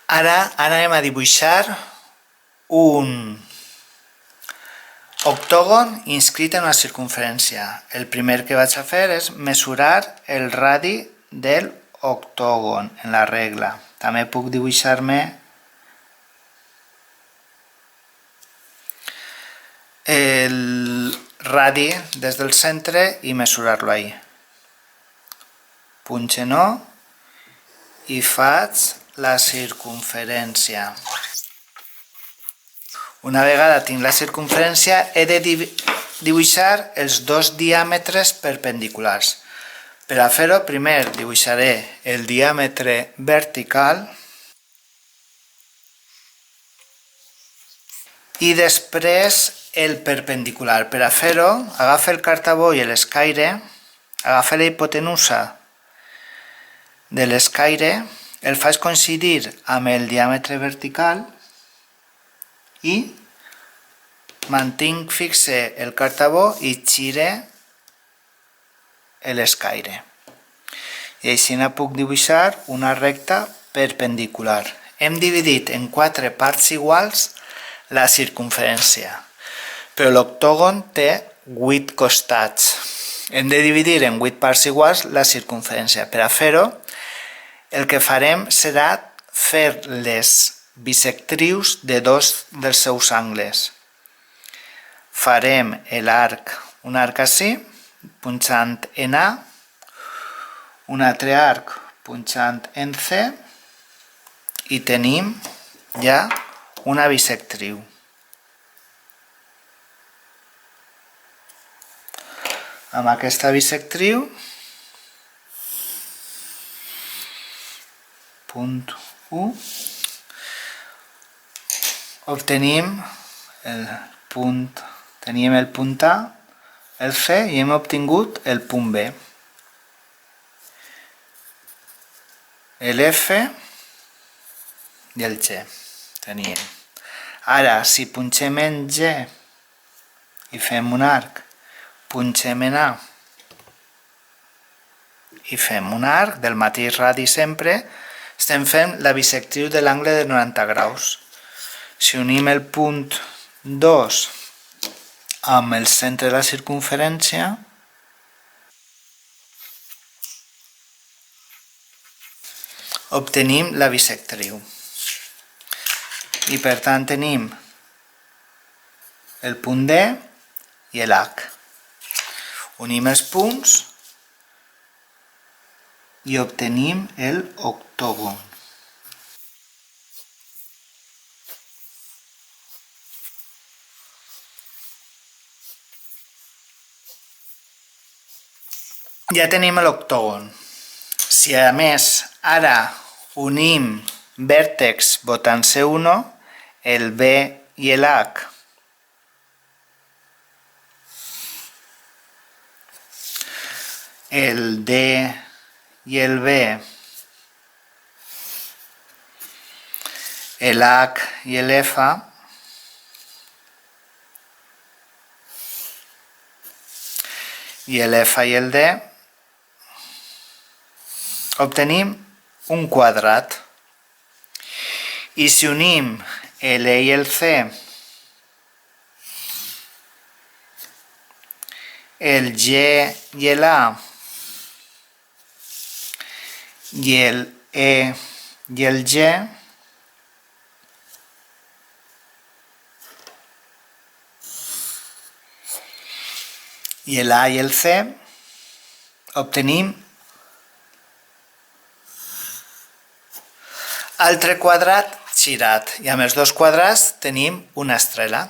Ara anem a dibuixar un octògon inscrit en una circunferència. El primer que vaig a fer és mesurar el radi del octògon en la regla. També puc dibuixar-me el radi des del centre i mesurar-lo ahí. Punxe no i faig la circunferència. Una vegada tinc la circunferència, he de dibuixar els dos diàmetres perpendiculars. Per a fer-ho, primer dibuixaré el diàmetre vertical i després el perpendicular. Per a fer-ho, agafa el cartabó i l'escaire, agafa la hipotenusa de l'escaire, el faig coincidir amb el diàmetre vertical i mantinc fixe el cartabó i gire l'escaire. I així puc dibuixar una recta perpendicular. Hem dividit en 4 parts iguals la circunferència, però l'octògon té 8 costats. Hem de dividir en 8 parts iguals la circunferència. Per a fer-ho, el que farem serà fer les bisectrius de dos dels seus angles. Farem un arc així, punxant en A, un altre arc punxant en C i tenim ja una bisectriu. Amb aquesta bisectriu, punt 1, obtenim teníem el punt A, el C i hem obtingut el punt B. L'F i el G teníem. Ara, si punxem en G i fem un arc, punxem en A i fem un arc del mateix radi sempre, estem fent la bisectriu de l'angle de 90 graus. Si unim el punt 2 amb el centre de la circunferència, obtenim la bisectriu. I per tant tenim el punt D i l'H. Unim els punts i obtenim el octògon. Ja tenim l'octògon. Si a més ara unim vèrtex botant C1, el B i l'H, el D i el B, l'H i l'F, i l'F i el D, obtenim un quadrat. I si unim l'E i el C, el G i l'A i l'E i el G, i l'A i el C, obtenim altre quadrat girat, i amb els dos quadrats tenim una estrela.